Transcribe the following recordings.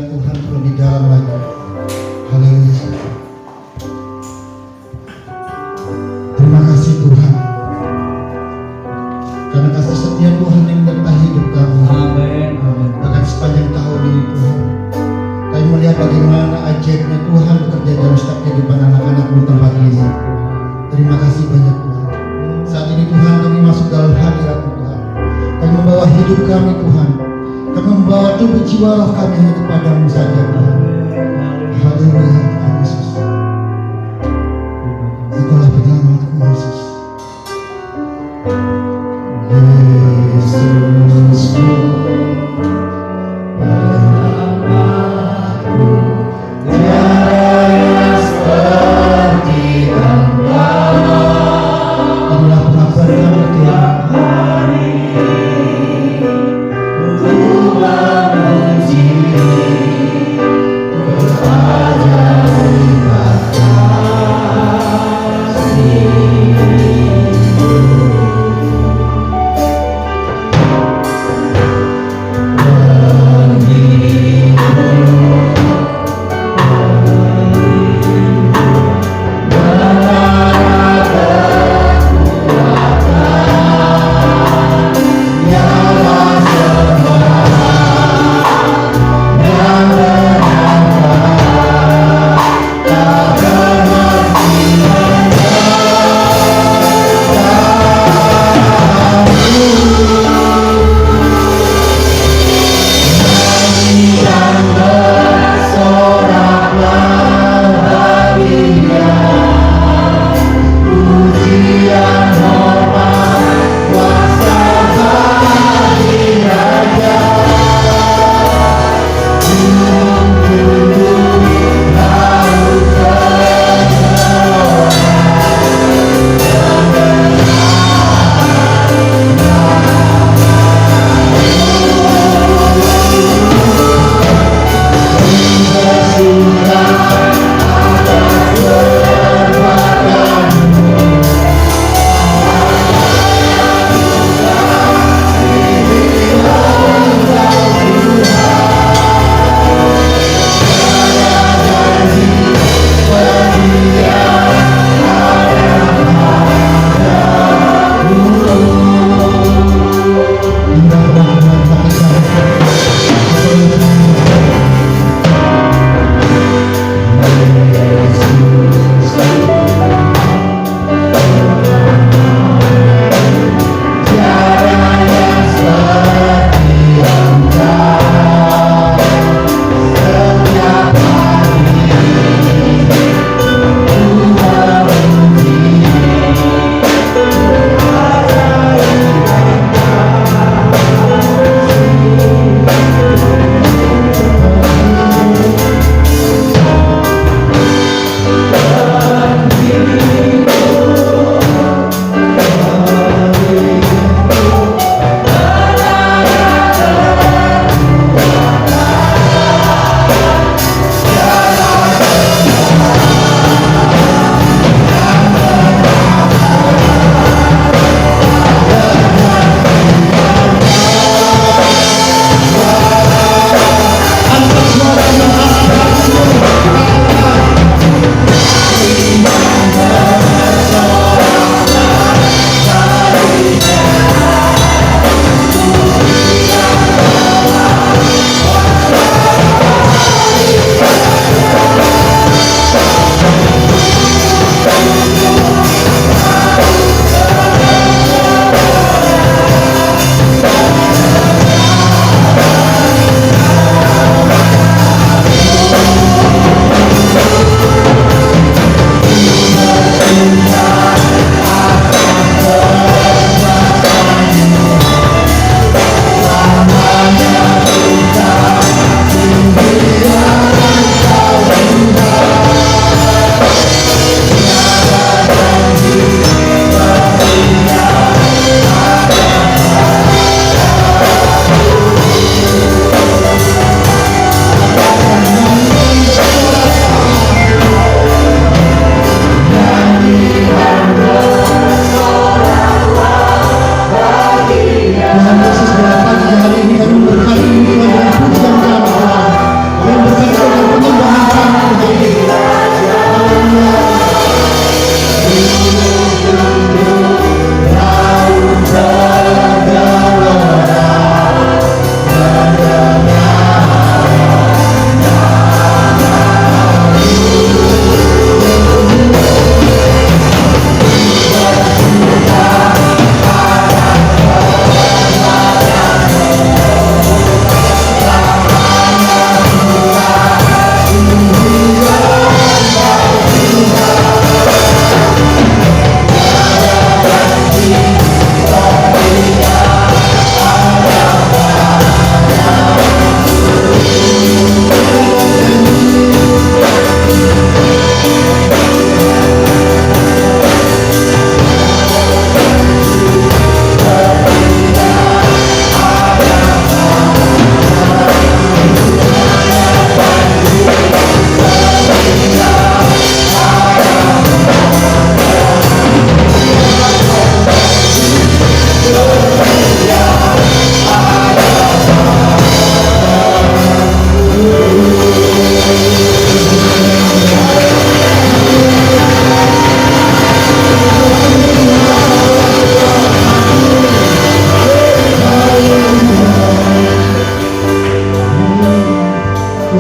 kemuliaan Tuhan lebih dalam lagi. Haleluya. Terima kasih Tuhan, karena kasih setia Tuhan yang menyertai hidup kami. Amin. Bahkan sepanjang tahun ini Tuhan, kami melihat bagaimana ajaibnya Tuhan bekerja dalam setiap kehidupan anak-anak-Mu tempat ini. Terima kasih banyak Tuhan. Saat ini Tuhan kami masuk dalam hadirat-Mu Tuhan. Kami membawa hidup kami Tuhan. Kami membawa tubuh jiwa roh kami hanya kepada-Mu saja Tuhan. Haleluya Tuhan Yesus. Engkaulah penyelamatku Yesus. Yesusku. Ku memuji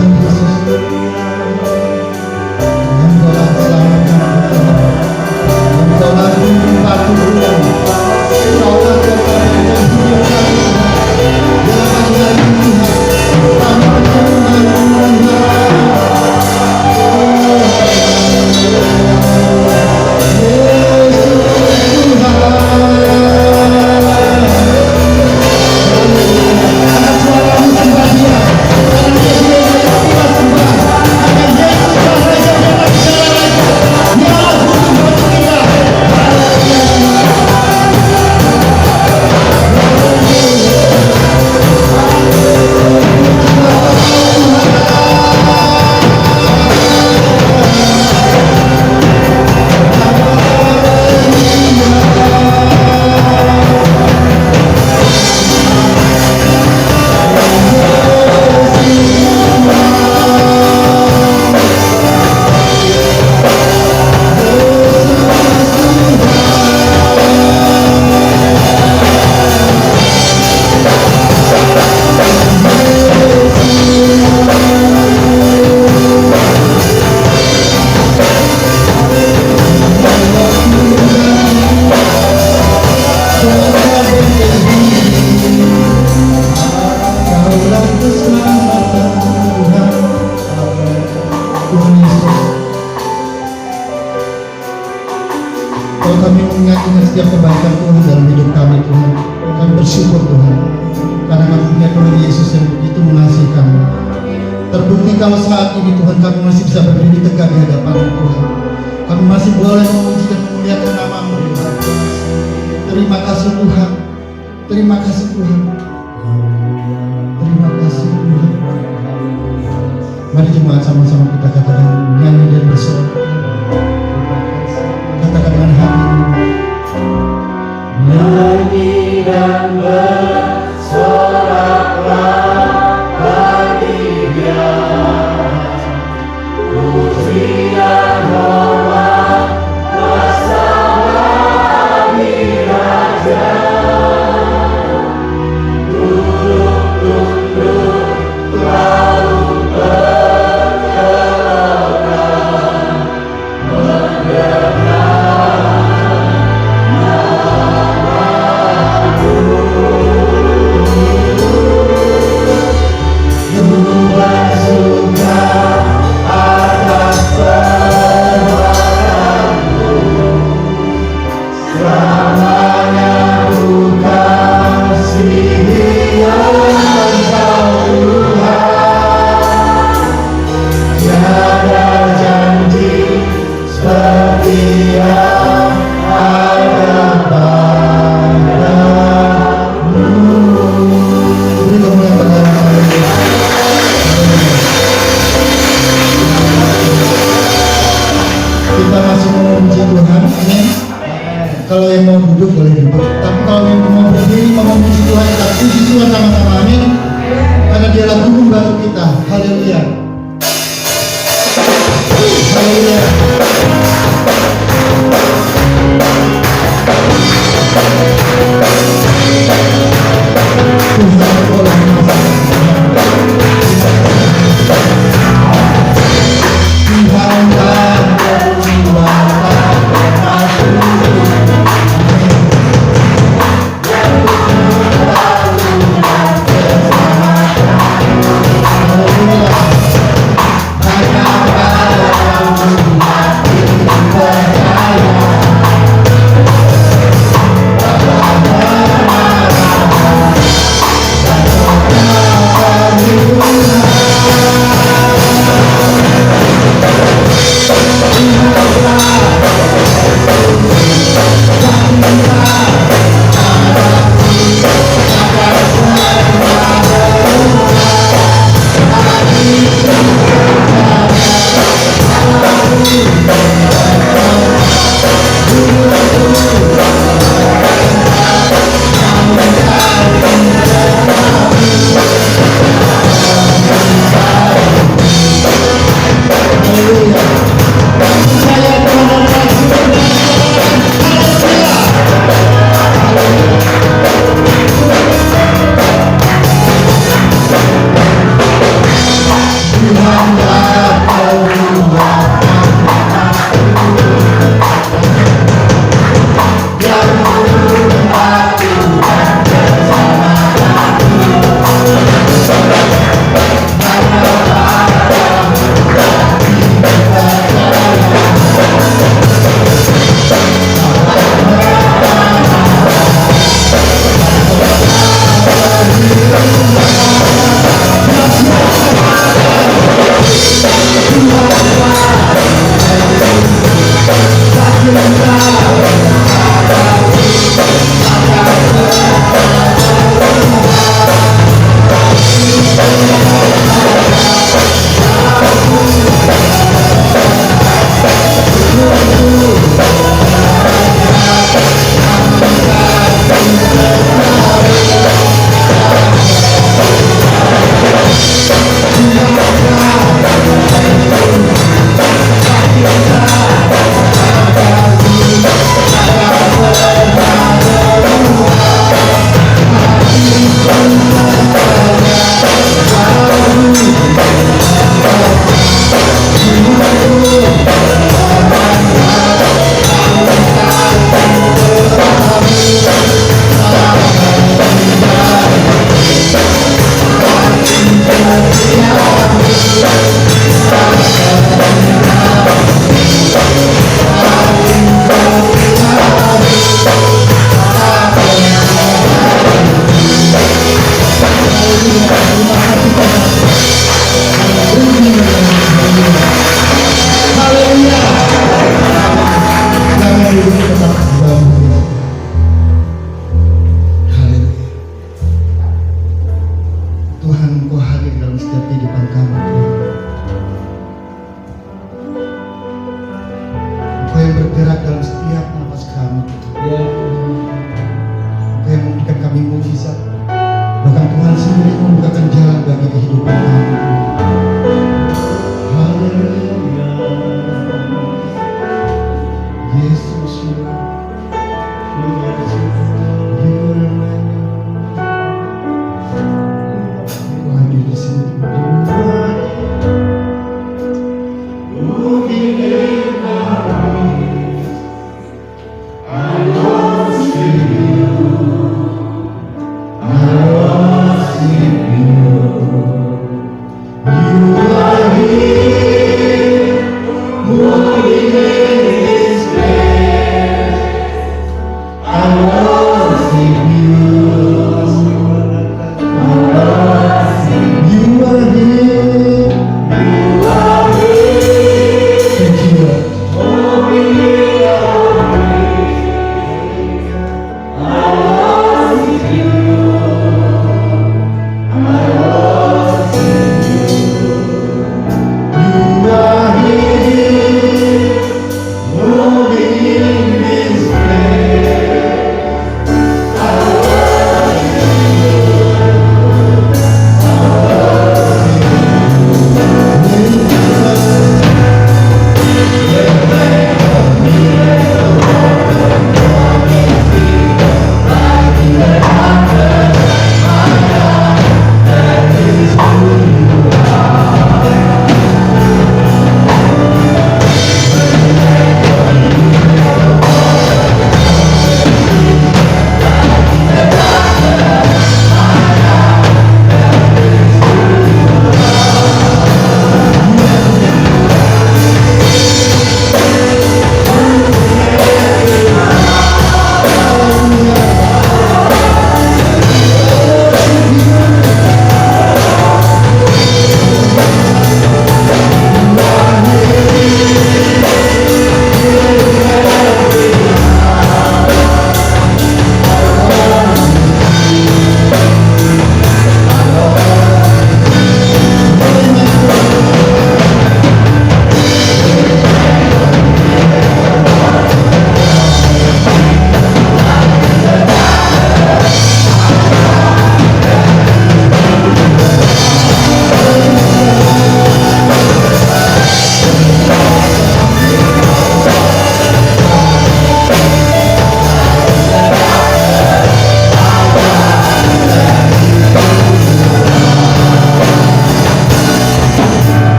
Tuhan Yesus. Engkaulah keselamatan Tuhan. Engkaulah gunung batu Tuhan. Engkaulah kekuatan dan hidup kami Tuhan. Dalam hari Tuhan, kami menyembah Tuhan. Kalau saat ini Tuhan kami masih bisa berdiri tegak di hadapan Tuhan, kami masih boleh memuji dan memuliakan nama-Mu Tuhan. Terima kasih Tuhan, terima kasih Tuhan, terima kasih Tuhan. Mari jemaat sama-sama kita katakan nyanyi dan bersorak. Katakan dengan hati, nyanyi dan bersoraklah bagi Dia. Pujian hormat bersama Raja, duduk tunduk lalu berkelakar mendengar nama-Mu. Bersuka atas perbuatanmu, selamanya ku kasihi Engkau Tuhan. Tiada janji seperti yang ada padamu. beri kemuliaan pada nama Tuhan. Kita masih memuji Tuhan, amin. Kalau yang mau duduk boleh duduk, tapi kalau yang mau berdiri mau memuji Tuhan, kita puji Tuhan sama-sama, amin. Karena Dialah gunung batu kita, haleluya, haleluya. Tuhan boleh Tuhan dan perjuangan aku. Haleluya.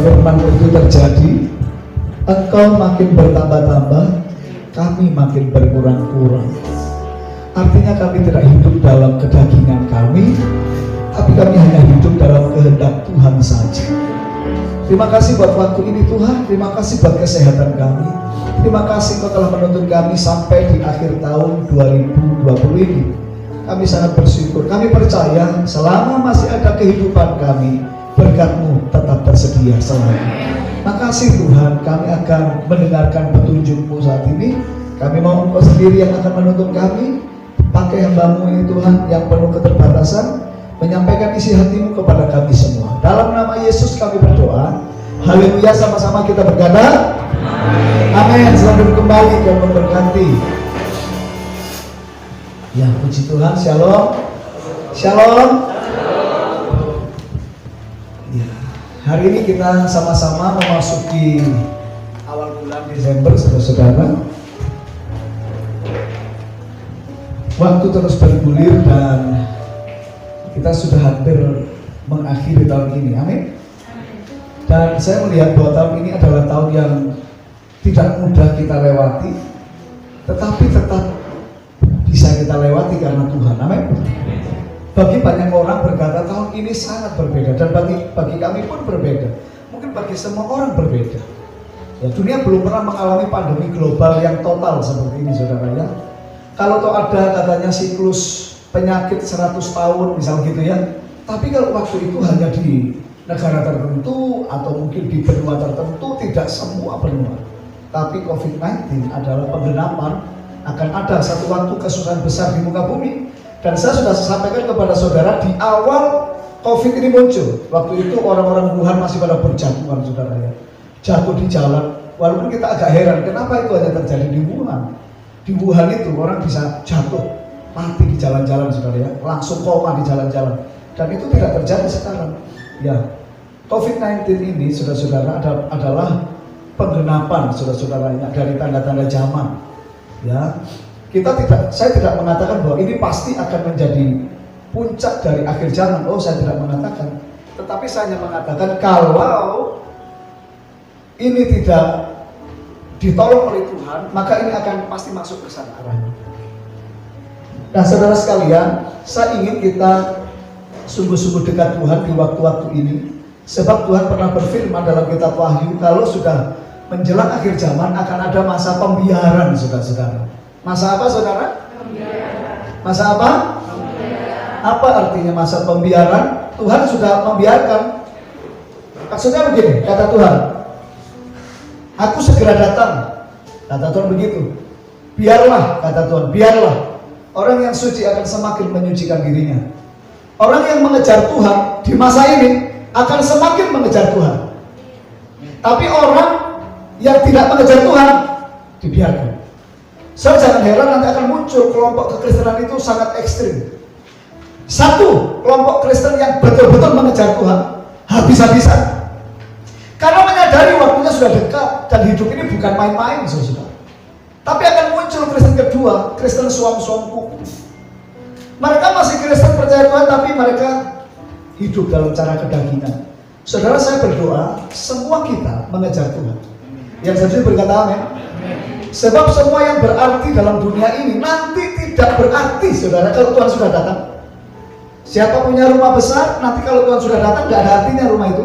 firman itu terjadi, engkau makin bertambah-tambah, kami makin berkurang-kurang. Artinya kami tidak hidup dalam kedagingan kami, tapi kami hanya hidup dalam kehendak Tuhan saja. Terima kasih buat waktu ini Tuhan, terima kasih buat kesehatan kami. Terima kasih Kau telah menuntun kami sampai di akhir tahun 2020 ini. Kami sangat bersyukur, kami percaya selama masih ada kehidupan kami, berkat-Mu tetap tersedia selalu. Makasih Tuhan, kami akan mendengarkan petunjuk-Mu saat ini. Kami mau Engkau sendiri yang akan menuntun kami. Pakai hamba-Mu ini Tuhan yang penuh keterbatasan, menyampaikan isi hati-Mu kepada kami semua. Dalam nama Yesus kami berdoa. Haleluya, sama-sama kita berkata amin. Selamat kembali dan memberkati. Ya, puji Tuhan. Shalom. Shalom. Ya, hari ini kita sama-sama memasuki awal bulan Desember, saudara-saudara. Waktu terus bergulir dan kita sudah hampir mengakhiri tahun ini, amin. Dan saya melihat bahwa tahun ini adalah tahun yang tidak mudah kita lewati, tetapi tetap bisa kita lewati karena Tuhan, amin. Bagi banyak orang berkata tahun ini sangat berbeda, dan bagi kami pun berbeda. Mungkin bagi semua orang berbeda. Ya, dunia belum pernah mengalami pandemi global yang total seperti ini, saudara ya. Kalau toh ada katanya siklus penyakit 100 tahun misal gitu ya, tapi kalau waktu itu hanya di negara tertentu atau mungkin di benua tertentu, tidak semua benua. Tapi COVID-19 adalah penggenapan, akan ada satu waktu kesusahan besar di muka bumi. Dan saya sudah sampaikan kepada saudara di awal COVID ini muncul, waktu itu orang-orang Wuhan masih pada berjatuhan, saudara ya, jatuh di jalan. Walaupun kita agak heran kenapa itu hanya terjadi di Wuhan. Di Wuhan itu orang bisa jatuh mati di jalan-jalan, saudara ya, langsung koma di jalan-jalan, dan itu tidak terjadi sekarang. Ya, COVID-19 ini, saudara-saudara, adalah penggenapan, saudara-saudaranya, dari tanda-tanda zaman. Ya, saya tidak mengatakan bahwa ini pasti akan menjadi puncak dari akhir zaman. Oh, saya tidak mengatakan, tetapi saya hanya mengatakan kalau ini tidak ditolong oleh Tuhan, maka ini akan pasti masuk ke sana arahnya. Nah, saudara sekalian, saya ingin kita sungguh-sungguh dekat Tuhan di waktu-waktu ini, sebab Tuhan pernah berfirman dalam kitab Wahyu, kalau sudah menjelang akhir zaman akan ada masa pembiaran, saudara-saudara. Masa apa, saudara? Pembiaran. Masa apa? Pembiaran. Apa artinya masa pembiaran? Tuhan sudah membiarkan. Maksudnya begini, kata Tuhan, aku segera datang, kata Tuhan begitu. Biarlah, kata Tuhan, biarlah orang yang suci akan semakin menyucikan dirinya. Orang yang mengejar Tuhan di masa ini akan semakin mengejar Tuhan. Tapi orang yang tidak mengejar Tuhan dibiarkan. Saya jangan heran nanti akan muncul kelompok kekristenan itu sangat ekstrim. Satu kelompok Kristen yang betul-betul mengejar Tuhan habis-habisan, karena menyadari waktunya sudah dekat dan hidup ini bukan main-main, saudara. Tapi akan muncul Kristen kedua, Kristen suam-suam kuku. Mereka masih Kristen percaya Tuhan, tapi mereka hidup dalam cara kedagingan. Saudara, saya berdoa semua kita mengejar Tuhan. Yang setuju berkata amin. Sebab semua yang berarti dalam dunia ini nanti tidak berarti, saudara, kalau Tuhan sudah datang. Siapa punya rumah besar, nanti kalau Tuhan sudah datang tidak ada artinya rumah itu.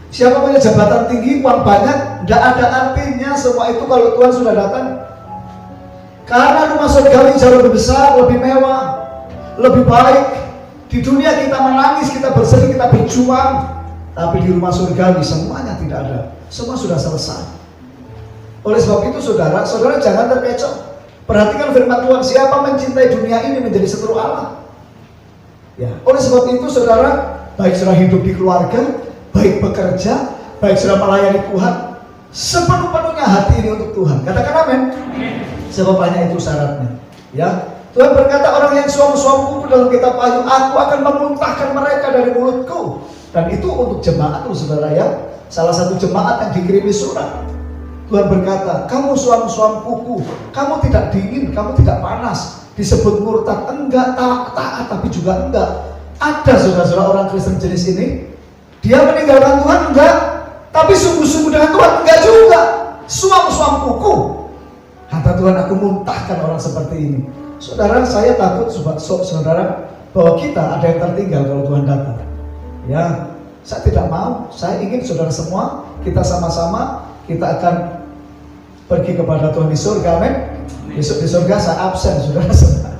Siapa punya jabatan tinggi, uang banyak, tidak ada artinya semua itu kalau Tuhan sudah datang. Karena rumah surgawi jauh lebih besar, lebih mewah, lebih baik. Di dunia kita menangis, kita bersedih, kita berjuang, tapi di rumah surgawi semuanya tidak ada. Semua sudah selesai. Oleh sebab itu, saudara jangan terkecoh. Perhatikan firman Tuhan, siapa mencintai dunia ini menjadi seteru Allah. Ya, oleh sebab itu, saudara, baik sudah hidup di keluarga, baik bekerja, baik sudah melayani Tuhan, sepenuh-penuhnya hati ini untuk Tuhan. Katakan amin. Sebab hanya itu syaratnya. Ya, Tuhan berkata, orang yang suam-suam kuku dalam kitab Wahyu, aku akan memuntahkan mereka dari mulutku. Dan itu untuk jemaat, saudara ya. Salah satu jemaat yang dikirimi surat. Tuhan berkata, kamu suam-suam kuku, kamu tidak dingin, kamu tidak panas. Disebut murtad, enggak, taat, tapi juga enggak. Ada saudara-saudara orang Kristen jenis ini, dia meninggalkan Tuhan enggak, Tapi sungguh-sungguh dengan Tuhan enggak juga. Suam-suam kuku. Kata Tuhan, aku muntahkan orang seperti ini. Saudara, saya takut saudara bahwa kita ada yang tertinggal kalau Tuhan datang. Ya, saya tidak mau. Saya ingin saudara semua kita sama-sama kita akan pergi kepada Tuhan di surga. Amin. Besok di surga saya absen, saudara semua.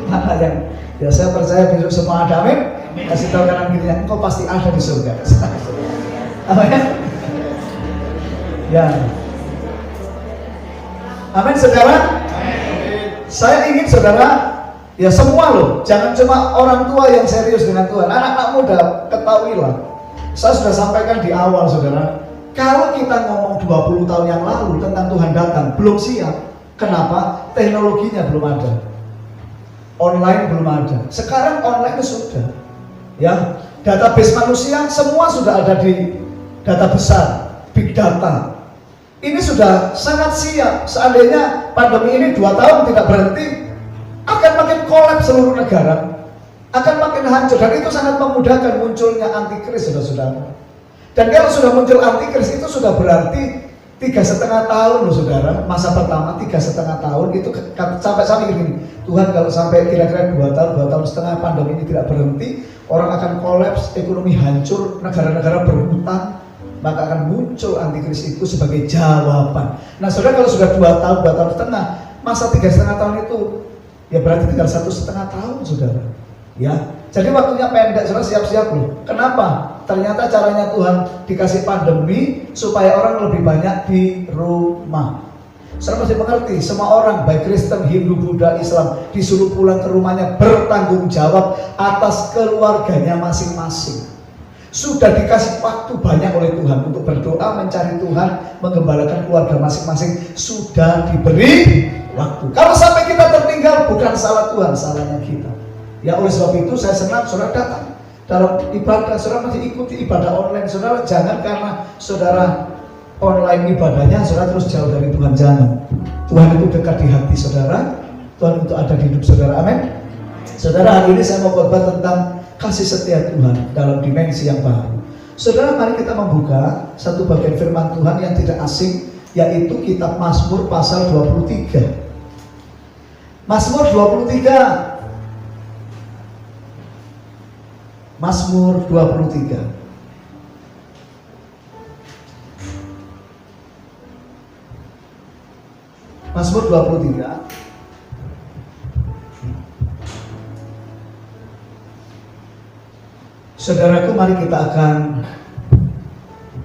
Mana yang ya saya percaya besok semua ada. Amin. Kasih tahu kanan kiri, engkau pasti ada di surga. Amin. Ya. Amin, saudara. Saya ingin saudara, ya semua loh, jangan cuma orang tua yang serius dengan Tuhan. Anak-anak muda, ketahuilah. Saya sudah sampaikan di awal, saudara. Kalau kita ngomong 20 tahun yang lalu tentang Tuhan datang, belum siap. Kenapa? Teknologinya belum ada. Online belum ada. Sekarang online sudah. Ya, database manusia semua sudah ada di data besar, big data. Ini sudah sangat siap. Seandainya pandemi ini 2 tahun tidak berhenti, akan makin kolaps seluruh negara, akan makin hancur, dan itu sangat memudahkan munculnya antikris, saudara-saudara. Dan kalau sudah muncul antikris, itu sudah berarti 3,5 tahun loh saudara. Masa pertama 3,5 tahun itu sampai gini. Tuhan, kalau sampai kira-kira 2 tahun setengah pandemi ini tidak berhenti, orang akan kolaps, ekonomi hancur, negara-negara berhutang, maka akan muncul antikris itu sebagai jawaban. Nah saudara, kalau sudah 2 tahun setengah, masa 3,5 tahun itu ya berarti tinggal 1,5 tahun, saudara. Ya, jadi waktunya pendek, saudara, siap-siap loh. Kenapa? Ternyata caranya Tuhan dikasih pandemi supaya orang lebih banyak di rumah. Saudara mesti mengerti, semua orang baik Kristen, Hindu, Buddha, Islam disuruh pulang ke rumahnya bertanggung jawab atas keluarganya masing-masing. Sudah dikasih waktu banyak oleh Tuhan untuk berdoa, mencari Tuhan, menggembalakan keluarga masing-masing. Sudah diberi waktu. Kalau sampai kita tertinggal, bukan salah Tuhan, salahnya kita. Ya, oleh sebab itu saya senang saudara datang dalam ibadah. Saudara masih ikuti ibadah online. Saudara jangan karena saudara online ibadahnya saudara terus jauh dari Tuhan. Jangan. Tuhan itu dekat di hati saudara. Tuhan itu ada di hidup saudara. Amin. Saudara, hari ini saya mau khotbah tentang kasih setia Tuhan dalam dimensi yang baru. Saudara, mari kita membuka satu bagian firman Tuhan yang tidak asing, yaitu kitab Mazmur pasal 23. Mazmur 23. Mazmur 23. Mazmur 23. Saudaraku, mari kita akan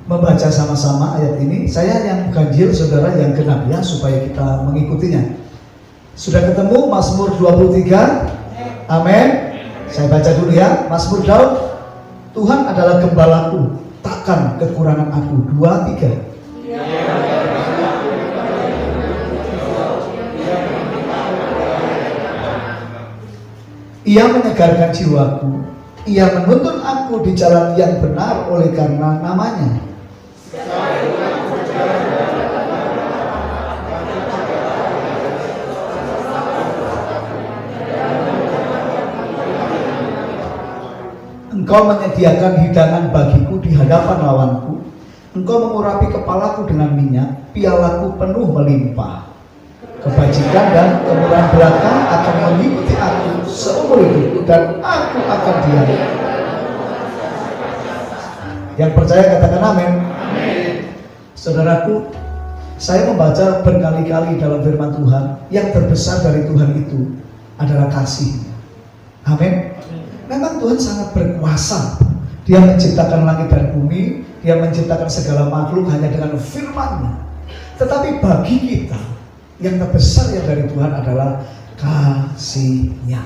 membaca sama-sama ayat ini. Saya yang ganjil, saudara yang genap ya, supaya kita mengikutinya. Sudah ketemu Mazmur 23? Amin. Saya baca dulu ya. Mazmur Daud. Tuhan adalah gembalaku, takkan kekurangan aku. 2, 3. Ia menyegarkan jiwaku. Ia menuntun aku di jalan yang benar oleh karena namanya. Engkau menyediakan hidangan bagiku di hadapan lawanku. Engkau mengurapi kepalaku dengan minyak, pialaku penuh melimpah. Kebajikan dan kemurahan belaka akan mengikuti aku seumur hidupku, dan aku akan diam. Yang percaya katakan amin. Saudaraku, saya membaca berkali-kali dalam firman Tuhan, yang terbesar dari Tuhan itu adalah kasih. Amin. Memang Tuhan sangat berkuasa. Dia menciptakan langit dan bumi, Dia menciptakan segala makhluk hanya dengan firman-Nya. Tetapi bagi kita, yang terbesar yang dari Tuhan adalah kasih-Nya.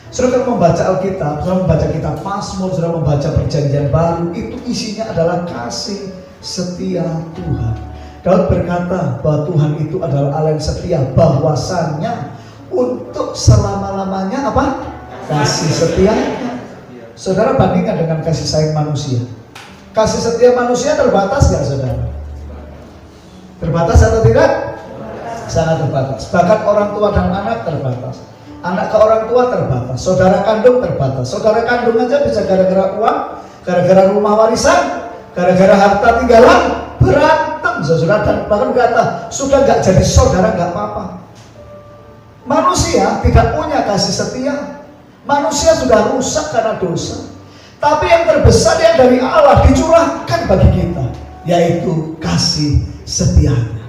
Saudara membaca Alkitab, saudara membaca kitab Mazmur, saudara membaca perjanjian baru, itu isinya adalah kasih setia Tuhan. Daud berkata bahwa Tuhan itu adalah Allah yang setia, bahwasannya untuk selama-lamanya apa? Kasih setianya. Saudara bandingkan dengan kasih sayang manusia. Kasih setia manusia terbatas nggak, saudara? Terbatas atau tidak? Sangat terbatas. Bahkan orang tua dan anak terbatas. Anak ke orang tua terbatas. Saudara kandung terbatas. Saudara kandung aja bisa gara-gara uang, gara-gara rumah warisan, Gara-gara harta tinggalan berantem, saudara, dan bahkan kata sudah nggak jadi saudara nggak apa-apa. Manusia tidak punya kasih setia. Manusia sudah rusak karena dosa. Tapi yang terbesar yang dari Allah dicurahkan bagi kita, yaitu kasih setianya.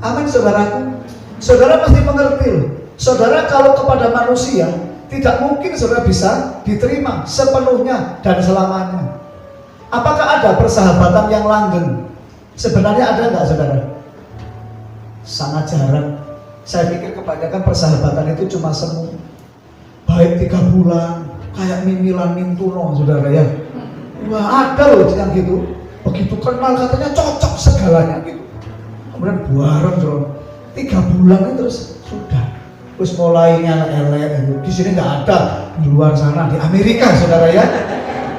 Amin, saudaraku. Saudara pasti mengerti loh. Saudara kalau kepada manusia tidak mungkin saudara bisa diterima sepenuhnya dan selamanya. Apakah ada persahabatan yang langgeng? Sebenarnya ada nggak, saudara? Sangat jarang. Saya pikir kebanyakan persahabatan itu cuma semu. Baik 3 bulan, kayak mimilan mintuno, saudara ya. Wah, ada loh yang gitu. Begitu kenal katanya cocok segalanya gitu. Kemudian bareng terus 3 bulan terus sudah. Terus mulainya elek gitu. Di sini nggak ada, di luar sana di Amerika, saudara ya.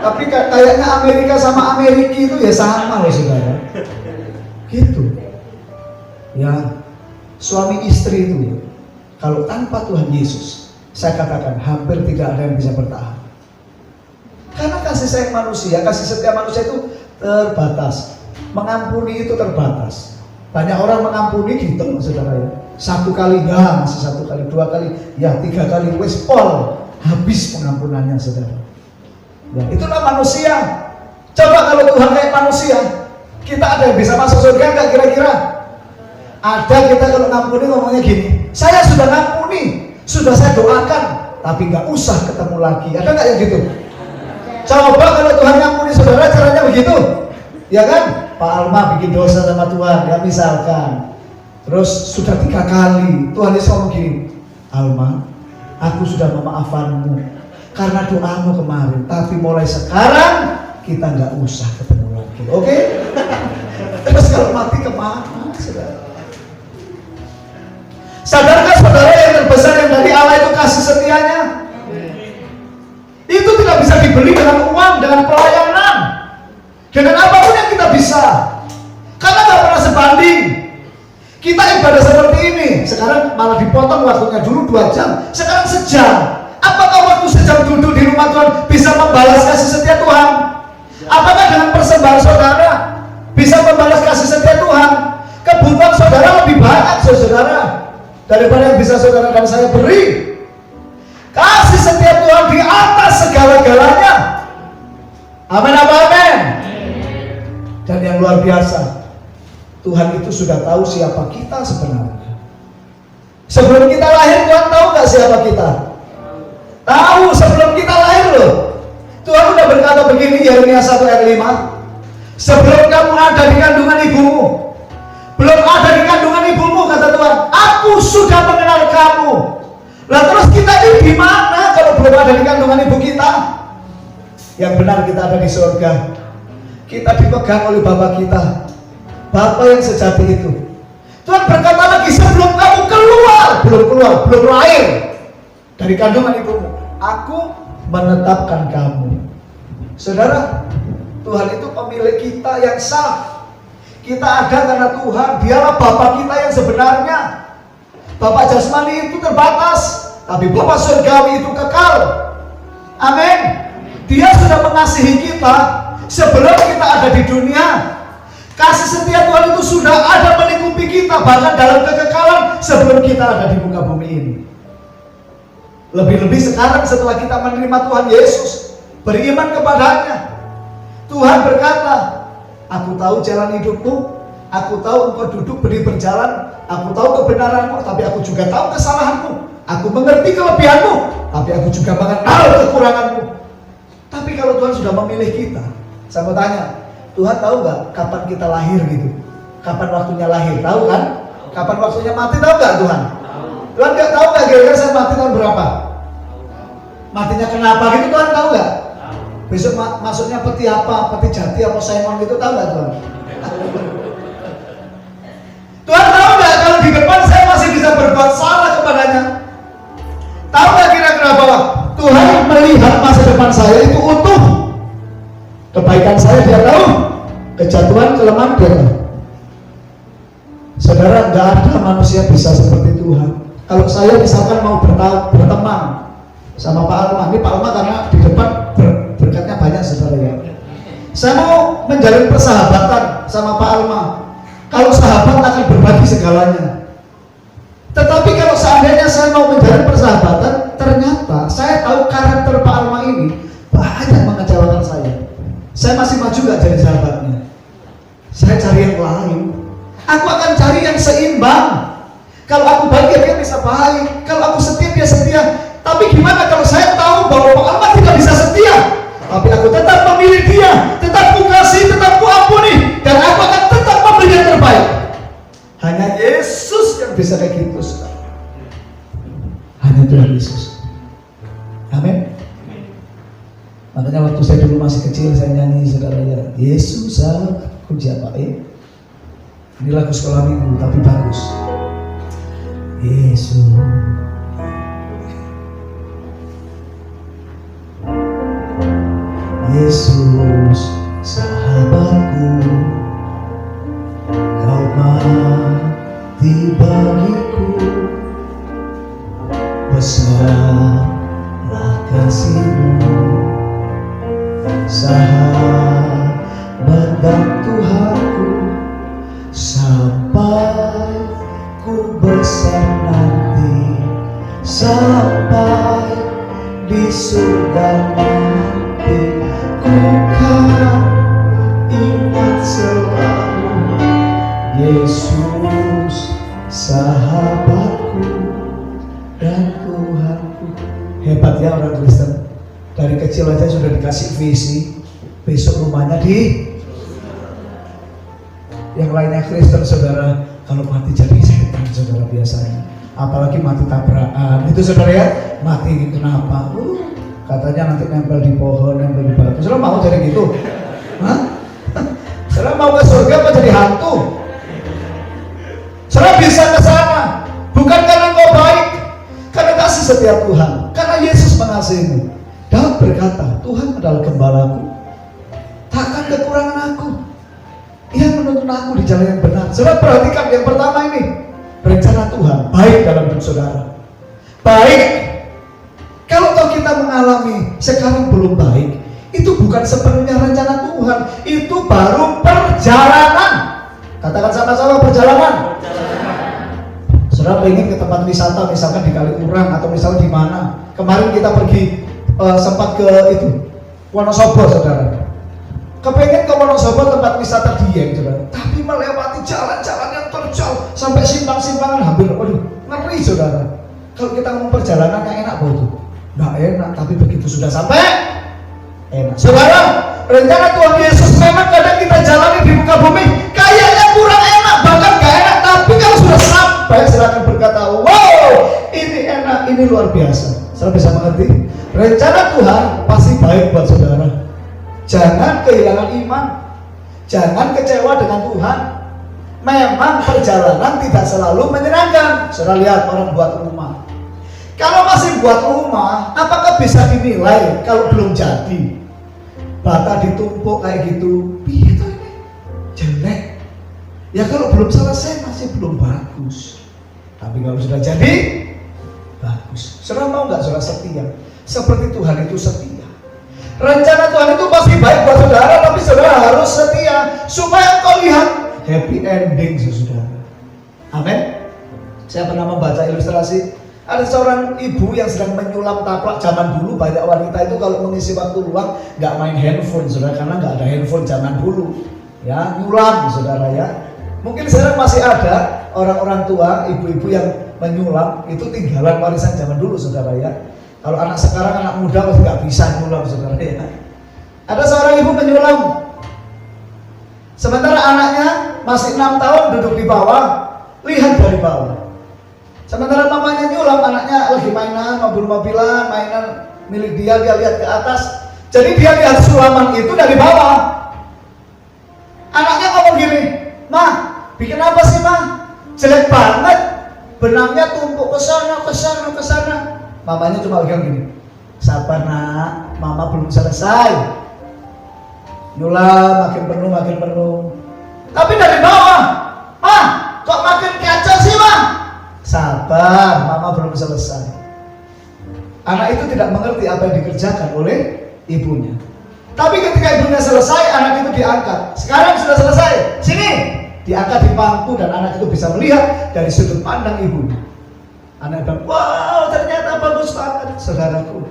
Tapi kayaknya Amerika sama Amerika itu ya sama loh, saudara. Gitu. Ya, suami istri itu kalau tanpa Tuhan Yesus, saya katakan hampir tidak ada yang bisa bertahan. Karena kasih sayang manusia, kasih setia manusia itu terbatas. Mengampuni itu terbatas. Banyak orang mengampuni gitu, saudara ya. 1 kali ya, masih 1 kali, 2 kali, ya 3 kali, wes pol, habis pengampunannya, saudara. Ya, itulah manusia. Coba kalau Tuhan kayak manusia, kita ada yang bisa masuk surga nggak kira-kira? Ada. Kita kalau ngampuni ngomongnya gini, saya sudah ngampuni, sudah saya doakan, tapi nggak usah ketemu lagi. Ada nggak yang gitu? Coba kalau Tuhan ngampuni saudara caranya begitu, ya kan? Pak Alma bikin dosa sama Tuhan, ya misalkan, terus sudah 3 kali Tuhan Yesus ngomong gini, Alma, aku sudah memaafkanmu karena doamu kemarin, tapi mulai sekarang kita nggak usah ketemu lagi, oke? Terus kalau mati kemana, saudara? Sadarkah saudara yang terbesar yang dari Allah itu kasih setianya? Itu tidak bisa dibeli dengan uang, dengan pelayanan, dengan apapun yang kita bisa. Karena nggak pernah sebanding. Kita ibadah seperti ini, sekarang malah dipotong waktunya, dulu 2 jam, sekarang sejam. Apakah waktu sejam duduk di rumah Tuhan bisa membalas kasih setia Tuhan? Apakah dengan persembahan saudara bisa membalas kasih setia Tuhan? Kebutuhan saudara lebih banyak, saudara, daripada yang bisa saudara dan saya beri. Kasih setia Tuhan di atas segala-galanya. Amin apa amin? Dan yang luar biasa, Tuhan itu sudah tahu siapa kita sebenarnya. Sebelum kita lahir, Tuhan tahu gak siapa kita? Tahu sebelum kita lahir loh. Tuhan udah berkata begini, Yeremia 1 ayat 5. Sebelum kamu ada di kandungan ibumu, belum ada di kandungan ibumu, kata Tuhan, aku sudah mengenal kamu. Lah terus kita ini di mana kalau belum ada di kandungan ibu kita? Yang benar kita ada di surga. Kita dipegang oleh Bapa kita, Bapa yang sejati itu. Tuhan berkata lagi, sebelum kamu belum lahir dari kandungan ibumu, aku menetapkan kamu. Saudara, Tuhan itu pemilik kita yang sah. Kita ada karena Tuhan, Dialah Bapa kita yang sebenarnya. Bapa jasmani itu terbatas, tapi Bapa surgawi itu kekal. Amin. Dia sudah mengasihi kita sebelum kita ada di dunia. Kasih setia Tuhan itu sudah ada melingkupi kita, bahkan dalam kekekalan sebelum kita ada di muka bumi ini. Lebih-lebih sekarang setelah kita menerima Tuhan Yesus, beriman kepadanya, Tuhan berkata, aku tahu jalan hidupmu, aku tahu engkau duduk berdiri berjalan, aku tahu kebenaranmu, tapi aku juga tahu kesalahanmu. Aku mengerti kelebihanmu, tapi aku juga mengenal kekuranganmu. Tapi kalau Tuhan sudah memilih kita, saya mau tanya, Tuhan tahu nggak kapan kita lahir gitu? Kapan waktunya lahir? Tahu kan? Kapan waktunya mati? Tahu nggak Tuhan? Tuhan nggak tahu nggak kira-kira saya mati tahun berapa? Matinya kenapa gitu Tuhan tahu nggak? Besok masuknya peti apa? Peti jati apa Simon gitu, tahu nggak Tuhan? Tuhan tahu nggak kalau di depan saya masih bisa berbuat salah kepadanya? Tahu nggak kira-kira bahwa Tuhan melihat masa depan saya itu utuh? Kebaikan saya dia tahu, kejatuhan, kelemahan dia tahu. Saudara, nggak ada manusia bisa seperti Tuhan. Kalau saya misalkan mau berteman sama Pak Alma, ini Pak Alma karena di depan berkatnya banyak, saudara ya. Saya mau menjalin persahabatan sama Pak Alma. Kalau sahabat akan berbagi segalanya. Tetapi kalau seandainya saya mau menjalin persahabatan, ternyata saya tahu karakter Pak Alma ini banyak mengecewakan saya. Saya masih maju gak jadi sahabatnya? Saya cari yang lain. Aku akan cari yang seimbang. Kalau aku baik, dia bisa baik. Kalau aku setia, dia setia. Tapi gimana kalau saya tahu bahwa Pak Alma tidak bisa setia, tapi aku tetap memilih dia, tetap ku kasih, tetap ku ampuni, dan aku akan tetap memberi yang terbaik. Hanya Yesus yang bisa kayak gitu, saudara. Hanya Tuhan Yesus. Amin. Makanya waktu saya dulu masih kecil, saya nyanyi, saudara, ya, Yesus aku siapa ya? Ini lagu sekolah minggu tapi bagus. Yesus, Yesus sahabatku, kau mati bagiku, besarlah kasih-Mu, sahabat dan Tuhanku, sampai ku besar nanti, sampai di surga nanti, ku kan ingat selalu Yesus sahabatku dan Tuhanku. Hebat ya orang Kristen. Dari kecil aja sudah dikasih visi, besok rumahnya di. Yang lainnya Kristen, saudara, kalau mati jadi setan, saudara, biasanya. Apalagi mati tabrakan, itu saudara ya, mati kenapa? Katanya nanti nempel di pohon, nempel di batu. Saudara mau jadi gitu? Hah? Saudara mau ke surga apa jadi hantu? Saudara bisa ke sana, bukan karena kau baik, karena kasih setia Tuhan, karena Yesus mengasihimu. Daud berkata, Tuhan adalah gembalaku, takkan kekurangan aku. Ia menuntun aku di jalan yang benar. Saudara perhatikan yang pertama ini, rencana Tuhan baik dalam hidup saudara. Baik. Kalau toh kita mengalami sekarang belum baik, itu bukan sepenuhnya rencana Tuhan, itu baru perjalanan. Katakan sama-sama, perjalanan. Saudara pengen ke tempat wisata, misalkan di Kaliurang atau misalnya di mana. Kemarin kita pergi sempat ke itu Wonosobo, saudara. Kepengen ke Wonosobo tempat wisata Dieng, saudara. Tapi melewati jalan-jalan yang terjal sampai simpang-simpangan hampir, waduh, ngeri, saudara. Kalau kita ngomong perjalanan yang enak, itu nggak enak, tapi begitu sudah sampai enak. Saudara, rencana Tuhan Yesus memang kadang kita jalani di muka bumi kayaknya kurang enak, bahkan nggak enak. Tapi kalau sudah sampai, silakan berkata, wow, ini enak, ini luar biasa. Saudara bisa mengerti? Rencana Tuhan pasti baik buat saudara. Jangan kehilangan iman, jangan kecewa dengan Tuhan. Memang perjalanan tidak selalu menyenangkan. Saudara lihat orang buat rumah. Kalau masih buat rumah, apakah bisa dinilai kalau belum jadi? Bata ditumpuk kayak gitu, itu ini jelek. Ya kalau belum selesai masih belum bagus. Tapi kalau sudah jadi, bagus. Saudara mau nggak saudara setia? Seperti Tuhan itu setia. Rencana Tuhan itu pasti baik buat saudara, tapi saudara harus setia supaya engkau lihat happy ending, saudara. Amin. Saya pernah membaca ilustrasi. Ada seorang ibu yang sedang menyulam taplak. Zaman dulu banyak wanita itu kalau mengisi waktu luang nggak main handphone, saudara, karena nggak ada handphone zaman dulu. Ya, nyulam, saudara ya. Mungkin sekarang masih ada orang-orang tua, ibu-ibu yang menyulam, itu tinggalan warisan zaman dulu, saudara ya. Kalau anak sekarang, anak muda pasti nggak bisa nyulam, saudara ya. Ada seorang ibu menyulam, sementara anaknya masih 6 tahun duduk di bawah, lihat dari bawah. Sementara mamanya nyulam, anaknya lagi mainan, mobil-mobilan, mainan milik dia lihat ke atas. Jadi dia lihat sulaman itu dari bawah. Anaknya ngomong gini, "Mah, bikin apa sih, Mah? Jelek banget. Benangnya tumpuk ke sana, ke sana, ke sana." Mamanya cuma bilang gini, "Sabar, Nak, Mama belum selesai." Nyulam makin penuh. Tapi dari bawah, "Mah, kok makin kacau sih, Mah?" Sabar, Mama belum selesai. Anak itu tidak mengerti apa yang dikerjakan oleh ibunya. Tapi ketika ibunya selesai, anak diangkat. Sekarang sudah selesai. Sini. Diangkat di pangku dan anak itu bisa melihat dari sudut pandang ibu. Anak bilang, wow ternyata bagus banget. Saudaraku,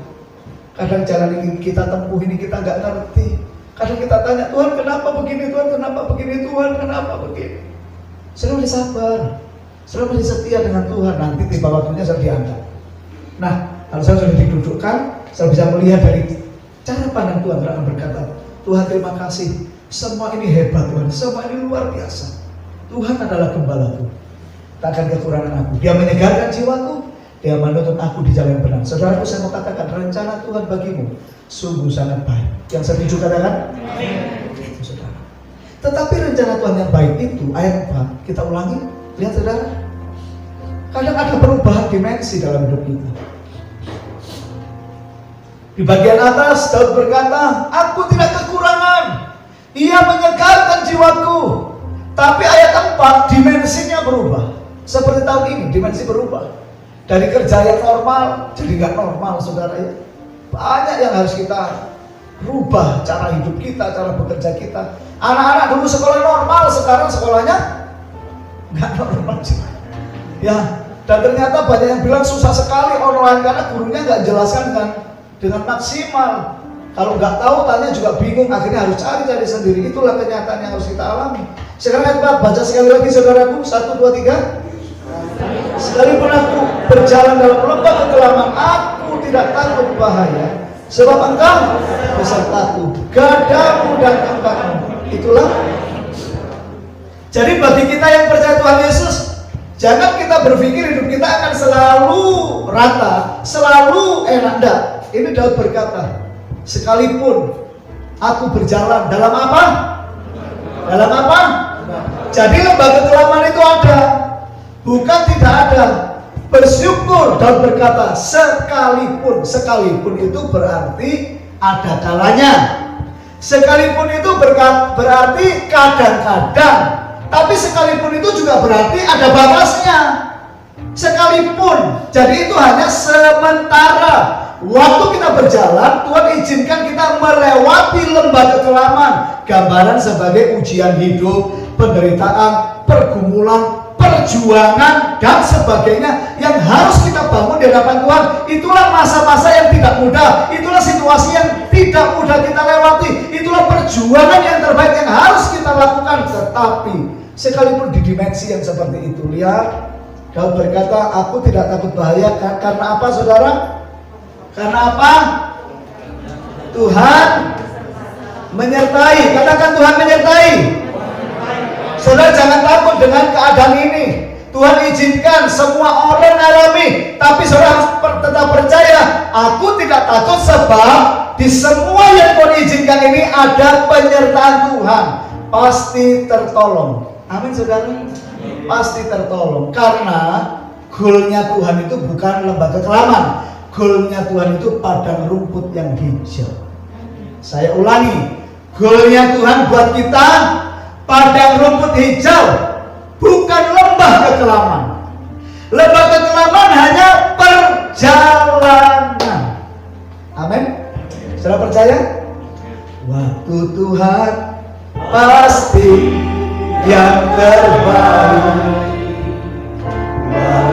kadang jalan ini kita tempuh ini kita nggak ngerti. Kadang kita tanya, Tuhan kenapa begini, Tuhan kenapa begini, Tuhan kenapa begini. Selalu sabar, selalu setia dengan Tuhan. Nanti tiba waktunya saya diangkat. Nah, kalau saya sudah didudukkan, saya bisa melihat dari cara pandang Tuhan. Saya akan berkata, Tuhan terima kasih. Semua ini hebat Tuhan, semua ini luar biasa. Tuhan adalah gembalaku, takkan kekurangan aku. Dia menyegarkan jiwaku, dia menuntun aku di jalan benar. Saudaraku, saya mau katakan rencana Tuhan bagimu sungguh sangat baik. Yang setuju katakan? Saudara. Tetapi rencana Tuhan yang baik itu, ayat 4, kita ulangi. Lihat saudara, kadang ada perubahan dimensi dalam hidup kita. Di bagian atas Daud berkata, aku tidak kekurangan, ia menyegarkan jiwaku. Tapi ayat 4 dimensinya berubah. Seperti tahun ini dimensi berubah. Dari kerja yang normal jadi nggak normal saudara ya. Banyak yang harus kita rubah, cara hidup kita, cara bekerja kita. Anak-anak dulu sekolah normal, sekarang sekolahnya nggak normal juga. Ya, dan ternyata banyak yang bilang susah sekali online karena gurunya nggak jelaskan dengan maksimal. Kalau nggak tahu tanya juga bingung, akhirnya harus cari sendiri. Itulah kenyataan yang harus kita alami. Sekarang ayat 4, baca sekali lagi saudaraku, 1, 2, 3. Sekalipun aku berjalan dalam lembah kekelaman, aku tidak takut bahaya, sebab engkau besertaku, gadamu dan tongkatmu. Itulah. Jadi bagi kita yang percaya Tuhan Yesus, jangan kita berpikir hidup kita akan selalu rata, selalu enak. Enggak. Ini Daud berkata, sekalipun aku berjalan dalam apa? Dalam apa? Jadi lembah kekelaman itu ada, bukan tidak ada. Bersyukur, Daud berkata sekalipun itu berarti ada kalanya. Sekalipun itu berarti kadang-kadang. Tapi sekalipun itu juga berarti ada batasnya. Sekalipun, jadi itu hanya sementara. Waktu kita berjalan, Tuhan izinkan kita melewati lembah kekelaman. Gambaran sebagai ujian hidup, penderitaan, pergumulan, perjuangan, dan sebagainya yang harus kita bangun di hadapan Tuhan. Itulah masa-masa yang tidak mudah. Itulah situasi yang tidak mudah kita lewati. Itulah perjuangan yang terbaik yang harus kita lakukan. Tetapi sekalipun di dimensi yang seperti itu, lihat, Daud berkata, aku tidak takut bahaya. Karena apa saudara? Karena apa? Tuhan menyertai. Katakan Tuhan menyertai. Saudara jangan takut dengan keadaan ini. Tuhan izinkan semua orang alami, tapi saudara harus tetap percaya. Aku tidak takut sebab di semua yang Tuhan izinkan ini ada penyertaan Tuhan. Pasti tertolong. Amin saudara. Pasti tertolong. Karena goalnya Tuhan itu bukan lembah kekelaman. Goalnya Tuhan itu padang rumput yang hijau. Saya ulangi, goalnya Tuhan buat kita padang rumput hijau, bukan lembah kekelaman. Lembah kekelaman hanya perjalanan. Amin. Sudah percaya? Waktu Tuhan pasti yang terbaik.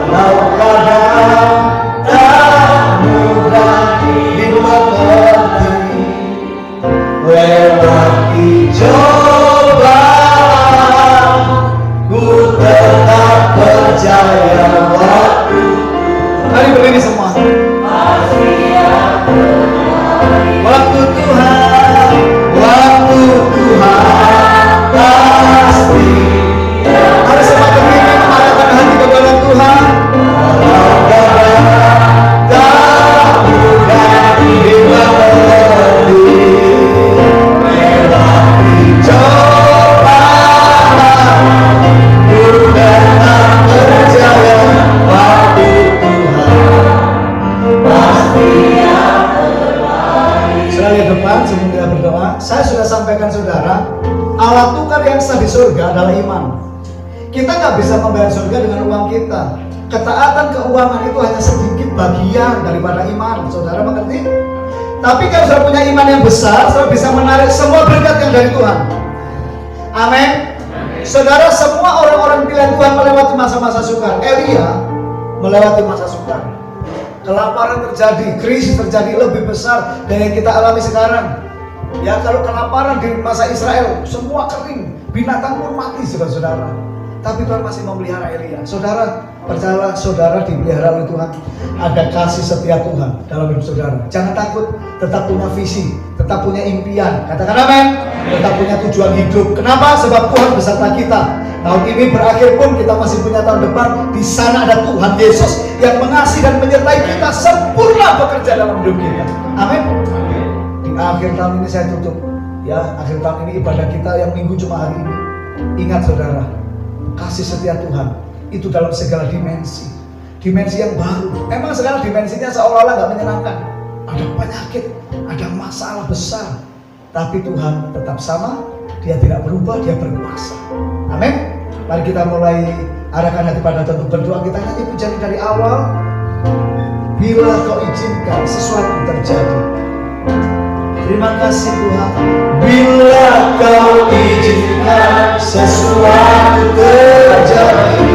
Walau kadang tak mudah dimengerti, lewati cobaan, ku tetap percaya waktu. Mari berdiri semua. Waktu Tuhan, waktu Tuhan pasti. Mari semua berdiri mengarahkan hati kepada Tuhan. Walau kadang tak mudah dimengerti, lewati cobaan, ku tetap percaya waktu Tuhan pasti yang terbaik. Selalu di depan sebelum kita berdoa, saya sudah sampaikan saudara, alat tukar yang sah di surga adalah iman. Kita nggak bisa membayar surga dengan uang kita. Ketaatan keuangan itu hanya sedikit bagian daripada iman. Saudara mengerti? Tapi kalau sudah punya iman yang besar, saudara bisa menarik semua berkat yang dari Tuhan. Amin. Saudara, semua orang-orang pilihan Tuhan melewati masa-masa sukar. Elia melewati masa sukar. Kelaparan terjadi, krisis terjadi lebih besar dari yang kita alami sekarang. Ya, kalau kelaparan di masa Israel semua kering, binatang pun mati, saudara-saudara. Tapi Tuhan masih memelihara Elia. Saudara, percayalah, saudara dipelihara oleh Tuhan. Ada kasih setia Tuhan dalam hidup saudara. Jangan takut, tetap punya visi, tetap punya impian. Katakan amin. Tetap punya tujuan hidup. Kenapa? Sebab Tuhan beserta kita. Tahun ini berakhir pun kita masih punya tahun depan. Di sana ada Tuhan Yesus yang mengasihi dan menyertai kita sempurna bekerja dalam hidup kita. Amin. Di akhir tahun ini saya tutup. Ya, akhir tahun ini ibadah kita yang minggu cuma hari ini. Ingat saudara, kasih setia Tuhan itu dalam segala dimensi yang baru. Memang sekarang dimensinya seolah-olah gak menyenangkan. Ada penyakit, ada masalah besar, tapi Tuhan tetap sama. Dia tidak berubah, dia berkuasa. Amin. Mari kita mulai arahkan hati pada Tuhan untuk berdoa. Kita nyanyi pujian dari awal. Bila kau izinkan sesuatu terjadi. Terima kasih Tuhan. Bila kau izinkan sesuatu terjadi,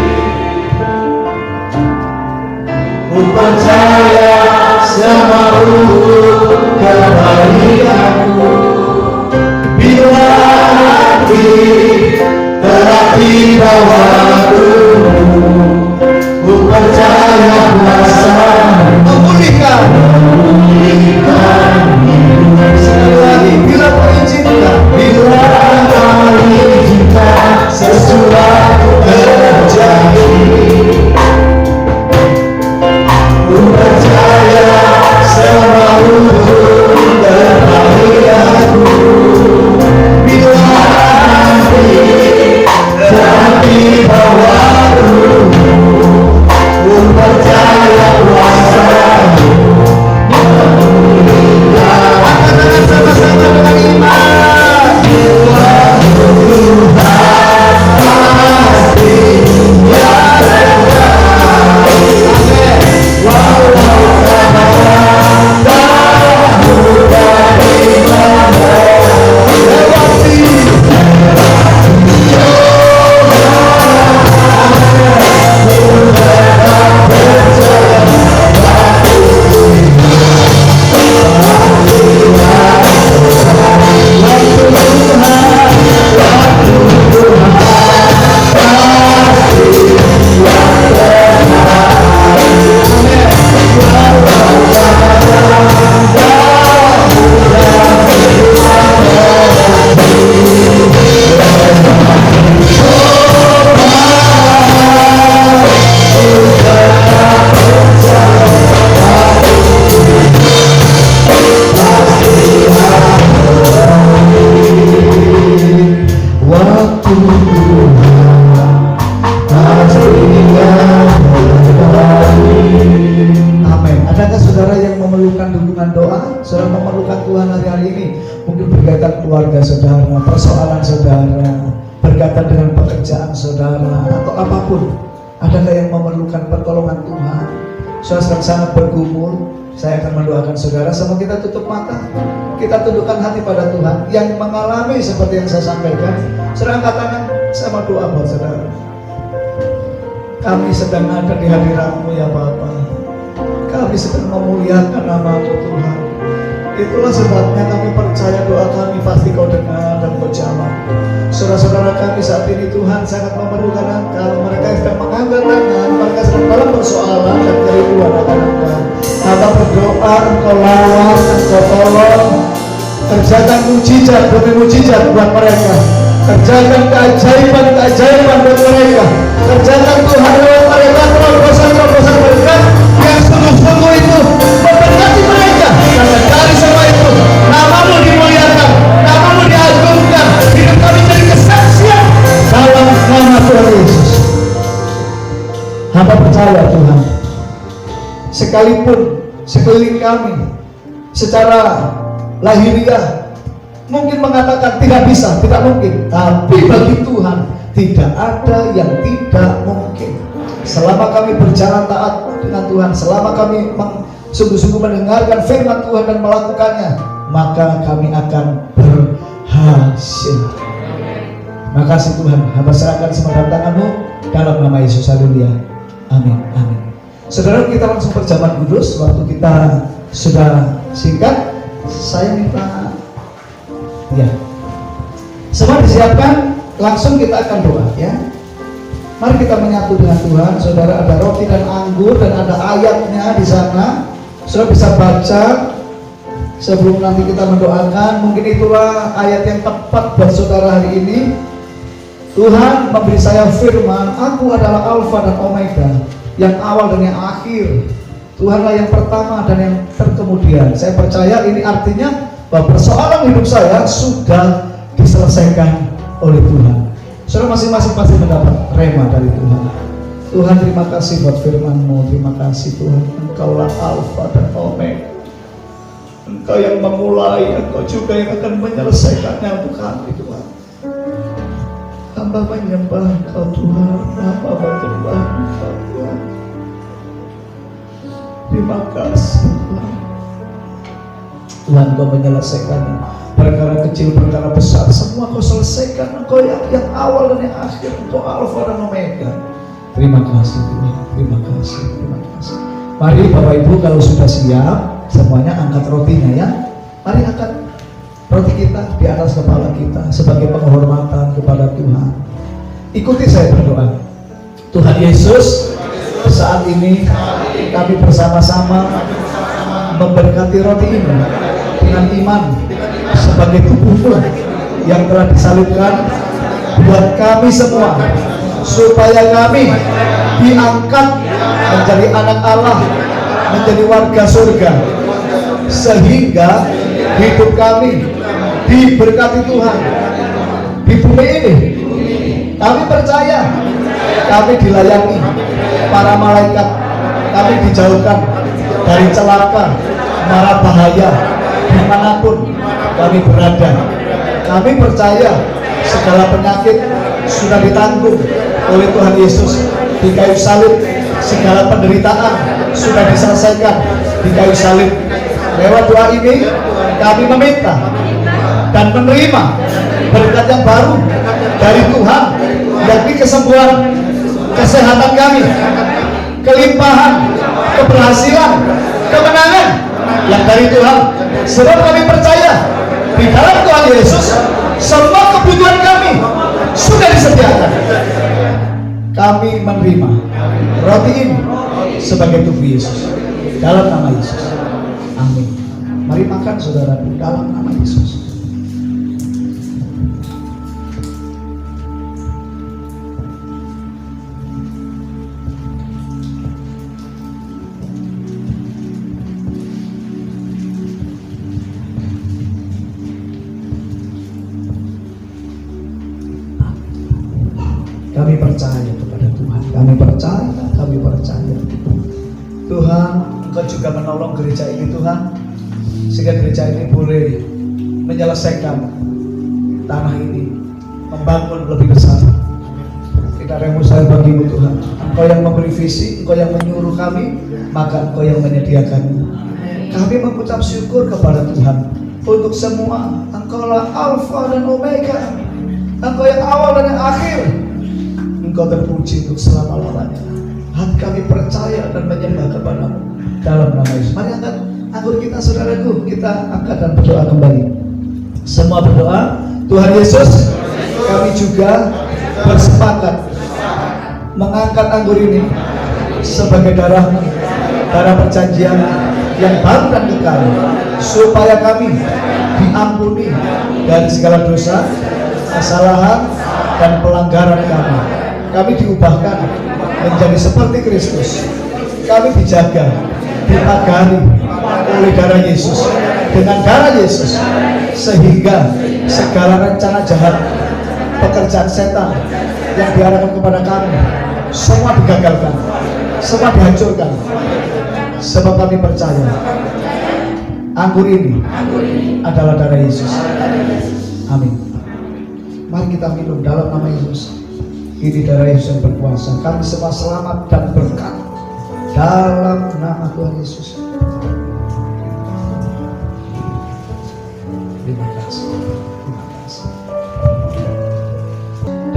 ku percaya semaumu kebaikanku. Bila hati telah tiba waktumu, ku percaya kuasa-Mu Memulihkan. Sekali lagi, bila kau izinkan. Bila kau izinkan sesuatu terjadi, ku percaya semaumu kebaikanku. Bila hati telah tiba waktumu, ku percaya kuasa-Mu Angkat tangan sama-sama dengan iman. Amin. Adakah saudara yang memerlukan dukungan doa? Saudara memerlukan Tuhan hari-hari ini? Mungkin berkaitan keluarga saudara, persoalan saudara, berkaitan dengan pekerjaan saudara, atau apapun. Adakah yang memerlukan pertolongan Tuhan? Saudara sedang sangat bergumul. Saya akan mendoakan saudara. Sama kita tutup mata, kita tundukkan hati pada Tuhan. Yang mengalami seperti yang saya sampaikan, saudara angkat tangan sama doa buat saudara. Kami sedang ada di hadirat-Mu ya Bapa. Kami sedang memuliakan nama-Mu Tuhan. Itulah sebabnya kami percaya doa kami pasti Kau dengar dan Kau jawab. Saudara-saudara kami saat ini Tuhan sangat memerlukan Engkau. Mereka yang sedang mengangkat tangan, mereka sedang dalam persoalan dan kerinduan akan Engkau. Kata berdoa, Engkau lawan, Engkau tolong. Kerjakan mujizat demi mujizat buat mereka. Kerjakan keajaiban buat mereka. Kerjakan Tuhan lewat mereka terobosan-terobosan berkat yang sungguh-sungguh itu memberkati mereka. Karena dari semua itu nama-Mu dimuliakan, nama-Mu diagungkan, hidup kami jadi kesaksian dalam nama Tuhan Yesus. Hamba percaya Tuhan, sekalipun sekeliling kami secara lahiriah mungkin mengatakan tidak bisa, tidak mungkin, tapi bagi Tuhan tidak ada yang tidak mungkin. Selama kami berjalan taat dengan Tuhan, selama kami sungguh-sungguh mendengarkan firman Tuhan dan melakukannya, maka kami akan berhasil. Makasih Tuhan, hamba serahkan semua dalam tangan-Mu dalam nama Yesus. Haleluya. Amin. Amin. Saudara, kita langsung perjamuan kudus. Waktu kita sudah singkat, saya minta ya, semua disiapkan, langsung kita akan doa ya. Mari kita menyatu dengan Tuhan. Saudara, ada roti dan anggur dan ada ayatnya di sana. Saudara bisa baca sebelum nanti kita mendoakan. Mungkin itulah ayat yang tepat buat saudara hari ini. Tuhan memberi saya firman, aku adalah Alfa dan Omega, yang awal dan yang akhir. Tuhanlah yang pertama dan yang terkemudian. Saya percaya ini artinya bahwa persoalan hidup saya sudah diselesaikan oleh Tuhan. Saudara masing-masing pasti mendapat rema dari Tuhan. Tuhan, terima kasih buat firman-Mu. Terima kasih Tuhan, Engkaulah Alfa dan Omega. Engkau yang memulai, Engkau juga yang akan menyelesaikannya untuk kami Tuhan. Hamba menyembah Engkau Tuhan, hamba menyembah Engkau Tuhan. Terima kasih Tuhan. Tuhan, Engkau menyelesaikannya. Perkara kecil, perkara besar, semua Kau selesaikan. Engkau yang awal dan yang akhir. Engkau Alfa dan Omega. Terima kasih Tuhan. Terima kasih. Terima kasih. Mari Bapak Ibu, kalau sudah siap, semuanya angkat rotinya ya. Mari angkat roti kita di atas kepala kita sebagai penghormatan kepada Tuhan. Ikuti saya berdoa. Tuhan Yesus, saat ini kami bersama-sama memberkati roti ini dengan iman sebagai tubuh-Mu yang telah disalibkan buat kami semua, supaya kami diangkat menjadi anak Allah, menjadi warga surga, sehingga hidup kami diberkati Tuhan di bumi ini. Kami percaya kami dilayani para malaikat, kami dijauhkan dari celaka, mara bahaya dimanapun kami berada. Kami percaya segala penyakit sudah ditanggung oleh Tuhan Yesus di kayu salib. Segala penderitaan sudah diselesaikan di kayu salib. Lewat doa ini kami meminta dan menerima berkat yang baru dari Tuhan, yakni kesembuhan, kesehatan kami, kelimpahan, keberhasilan, kemenangan yang dari Tuhan. Sebab kami percaya di dalam Tuhan Yesus semua kebutuhan kami sudah disediakan. Kami menerima roti ini sebagai tubuh Yesus dalam nama Yesus. Amin. Mari makan saudaraku dalam nama Yesus. Kami percaya kepada Tuhan. Kami percaya. Tuhan, Engkau juga menolong gereja ini Tuhan, sehingga gereja ini boleh menyelesaikan tanah ini, membangun lebih besar. Kita remus saya bagi-Mu Tuhan. Engkau yang memberi visi, Engkau yang menyuruh kami, maka Engkau yang menyediakannya. Kami mengucap syukur kepada Tuhan untuk semua. Engkaulah Alfa dan Omega, Engkau yang awal dan yang akhir. Engkau terpuji untuk selama-lamanya. Hati kami percaya dan menyembah kepada-Mu dalam nama Yesus. Mari angkat anggur kita saudaraku, kita angkat dan berdoa kembali. Semua berdoa. Tuhan Yesus, kami juga bersepakat mengangkat anggur ini sebagai darah-Mu, darah perjanjian yang baru dan kekal, supaya kami diampuni dari segala dosa, kesalahan dan pelanggaran kami. Kami diubahkan menjadi seperti Kristus. Kami dijaga, dipagari oleh darah Yesus, dengan darah Yesus, sehingga segala rencana jahat, pekerjaan setan yang diarahkan kepada kami, semua digagalkan, semua dihancurkan. Sebab kami percaya anggur ini adalah darah Yesus. Amin. Mari kita minum dalam nama Yesus. Ini darah Yesus yang berkuasa. Kami semua selamat dan berkat dalam nama Tuhan Yesus. Terima kasih. Terima kasih.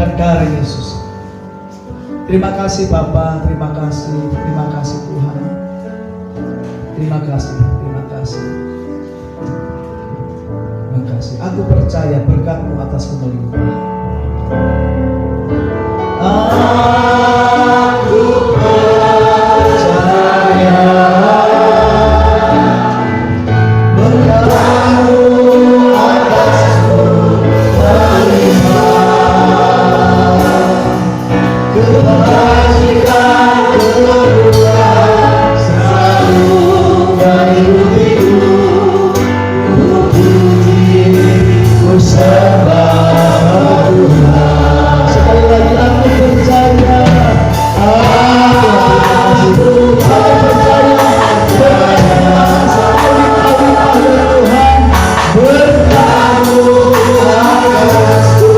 dan dari Yesus. Terima kasih Bapa, terima kasih Tuhan. Terima kasih. Aku percaya berkat-Mu atasku melimpah. Aku percaya berkat-Mu atasku melimpah. Kebajikan Tuhan selalu mengikutiku. Sembah Tuhan. Sekali lagi aku percaya, aku percaya berkat-Mu Tuhan, berkat-Mu atasku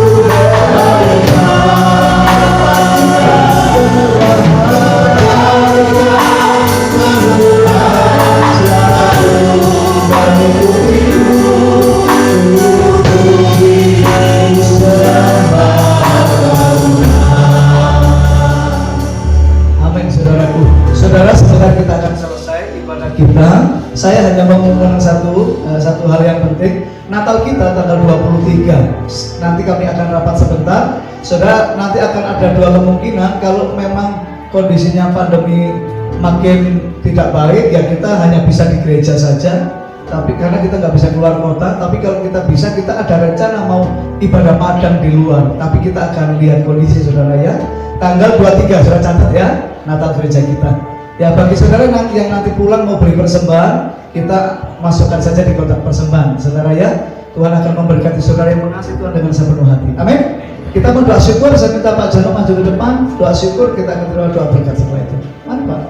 Saudara, sebentar kita akan selesai ibadah kita. Saya hanya mau ngomong satu hal yang penting. Natal kita tanggal 23. Nanti kami akan rapat sebentar. Saudara, nanti akan ada dua kemungkinan. Kalau memang kondisinya pandemi makin tidak baik, ya kita hanya bisa di gereja saja. Tapi karena kita nggak bisa keluar kota, tapi kalau kita bisa, kita ada rencana mau ibadah padang di luar. Tapi kita akan lihat kondisi saudara ya. Tanggal 23, saudara catat ya, Natal gereja kita. Ya bagi saudara yang nanti pulang mau beri persembahan, kita masukkan saja di kotak persembahan, saudara ya. Tuhan akan memberkati saudara yang mengasihi Tuhan dengan sepenuh hati. Amin. Kita mau doa syukur, saya minta Pak Jano maju ke depan. Doa syukur, kita akan terima doa berkat setelah itu. Mari Pak.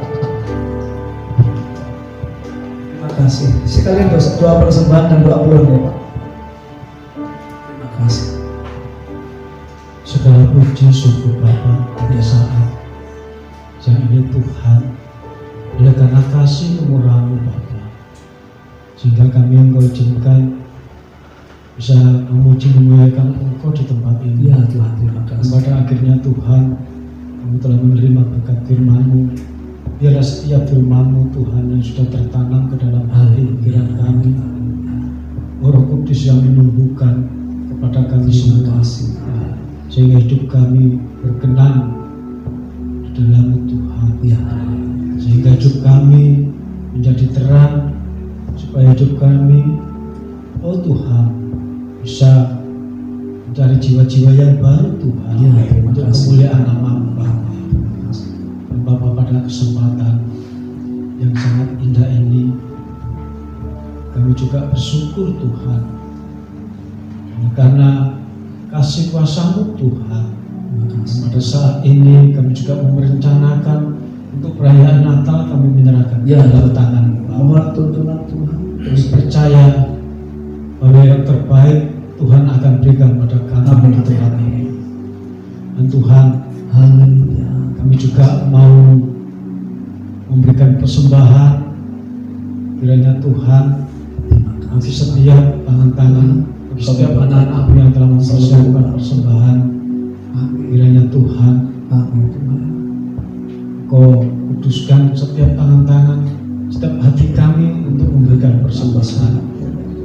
Terima kasih. Sekalian doa persembahan dan doa pulang ya Pak. Terima kasih. Segala puji syukur Bapa pada saat yang ini Tuhan, oleh karena kasih kemurahan-Mu Bapa, sehingga kami Engkau izinkan bisa memuji memuliakan Engkau di tempat ini. Ya Tuhan, terima kasih. Pada akhirnya Tuhan, kami telah menerima berkat firman-Mu. Biarlah setiap firman-Mu Tuhan yang sudah tertanam ke dalam hati pikiran kami, Roh Kudus yang menumbuhkan kepada kami semua, sehingga hidup kami berkenan di dalam Tuhan, ya, sehingga hidup kami menjadi terang, supaya hidup kami, oh Tuhan, bisa mencari jiwa-jiwa yang baru Tuhan, ya, untuk kemuliaan nama-Mu Bapa. Dan Bapa, pada kesempatan yang sangat indah ini, kami juga bersyukur Tuhan, karena kasih kuasa-Mu Tuhan. Pada saat ini kami juga merencanakan untuk perayaan Natal, kami menyerahkan dalam tangan-Mu. Mohon tuntunan Tuhan. Kami percaya bahwa yang terbaik Tuhan akan berikan pada kami di tempat ini. Dan Tuhan, kami juga mau memberikan persembahan, kiranya Tuhan bagi setiap tangan-tangan, bagi setiap anak-anak yang telah mempersembahkan persembahan, kiranya Tuhan, Kau kuduskan setiap tangan-tangan, setiap hati kami untuk memberikan persembahan.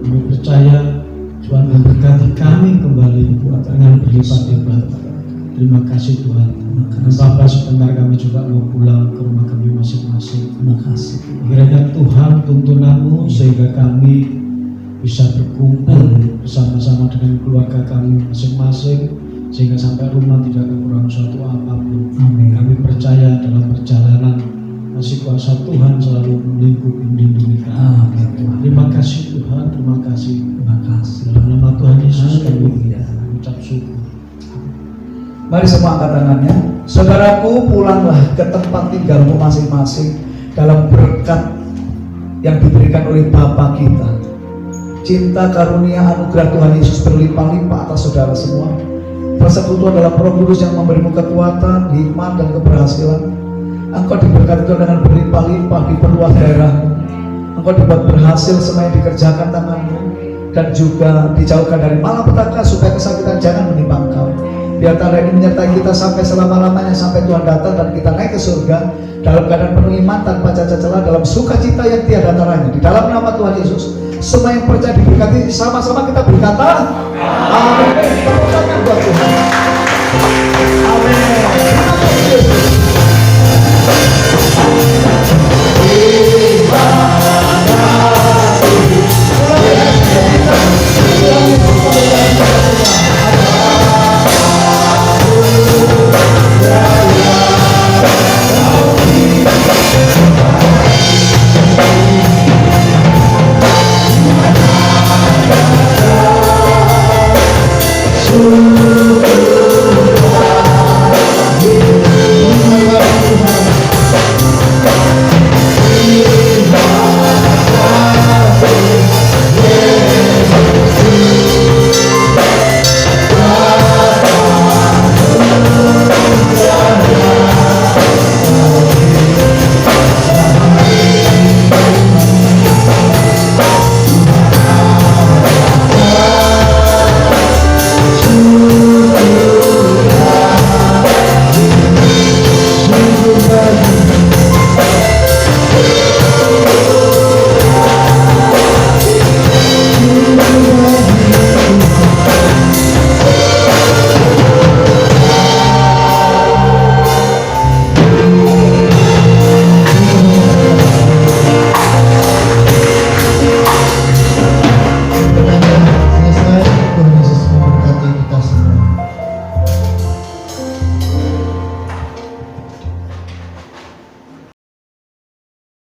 Kami percaya Tuhan memberkati kami kembali dengan berlipat-lipat. Terima kasih Tuhan. Dan Bapa, sebentar kami juga mau pulang ke rumah kami masing-masing. Terima kasih. Kiranya Tuhan tuntunan-Mu sehingga kami bisa berkumpul bersama-sama dengan keluarga kami masing-masing, sehingga sampai rumah tidak kekurangan suatu apapun. Amin. Kami percaya dalam perjalanan kasih kuasa Tuhan selalu melindungi kami. Amin. Terima kasih Tuhan, terima kasih. Dalam nama Tuhan Yesus kami mengucap syukur. Mari semua angkat tangannya. Saudaraku, pulanglah ke tempat tinggalmu masing-masing dalam berkat yang diberikan oleh Bapa kita. Cinta karunia anugerah Tuhan Yesus berlimpah-limpah atas saudara semua. Persekutuan dalam Roh Kudus yang memberimu kekuatan, hikmat dan keberhasilan. Engkau diberkati Tuhan dengan berlimpah-limpah, diperluas daerahmu. Engkau dibuat berhasil semua yang dikerjakan tanganmu, dan juga dijauhkan dari malapetaka supaya kesakitan jangan menimpa engkau. Biar antara ini menyertai kita sampai selama-lamanya, sampai Tuhan datang dan kita naik ke surga dalam keadaan penuh iman tanpa cacat celah, dalam sukacita yang tiada taranya. Di dalam nama Tuhan Yesus, semua yang percaya diberkati. Sama-sama kita berkata amin. Tepuk tangan buat Tuhan. Amin. Terima kasih Yesus. Syukur